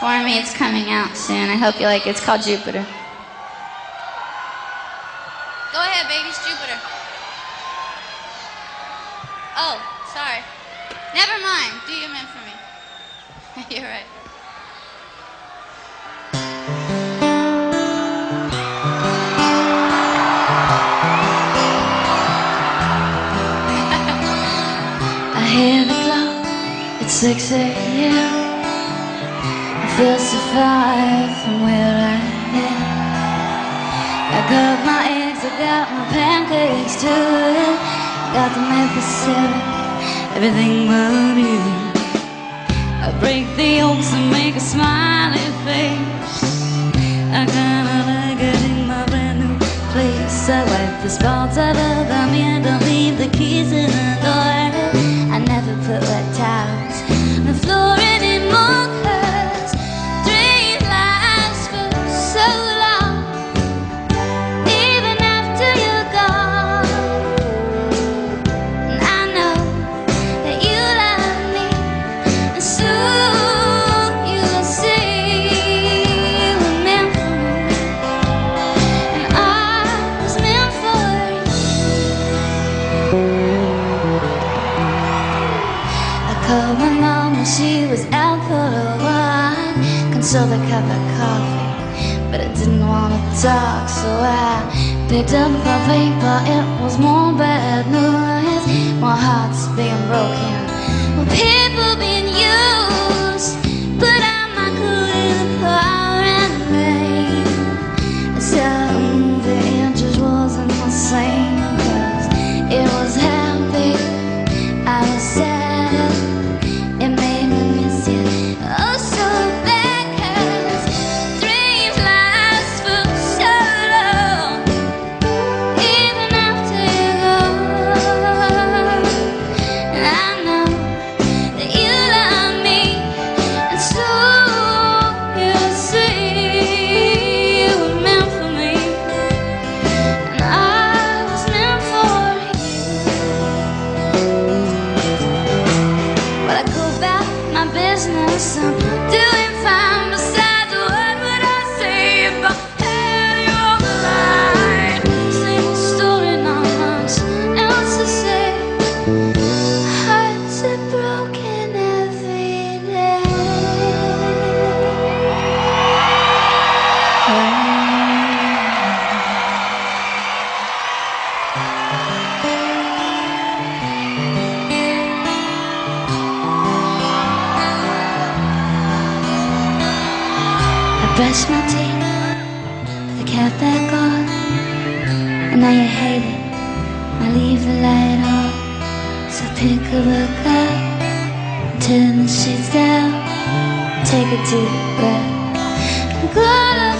for me. It's coming out soon. I hope you like it. It's called Jupiter. Go ahead, baby. It's Jupiter. Oh, sorry. Never mind. Do you meant for me? You're right. I hear the clock, it's 6 a.m. I feel so far from where I am. I got my eggs, I got my pancakes too. Got the maple syrup, everything but you. I break the yolks and make a smiley face. I kinda like it in my brand new place. I wipe the spots out of the mirror, don't leave the keys in the door. I never put wet towels on the floor anymore, 'cause dreams last for so long, even after you're gone. And I know that you love me, and soon you'll see you were meant for me, and I was meant for you. Called my mom when she was out for a wine, consoled her cup of coffee, but I didn't want to talk, so I picked up my paper. It was more bad news, more hearts being broken, more people being used. But I'm not cool in the pouring rain. Some the interest wasn't the same, 'cause it was happy, I was sad. It made me miss you oh so bad, 'cause dreams last for so long, even after you're gone. And I know that you love me, and soon you'll see you were meant for me, and I was meant for you. Well, I go about my business, I'm doing fine. Besides, what would I say if I had you on the line? Same old story, not much else to say. Hearts are broken every day. I brush my teeth, put the cat back on, and now you hate it. I leave the light on, so pick a book up, turn the sheets down, take a deep breath. I'm gonna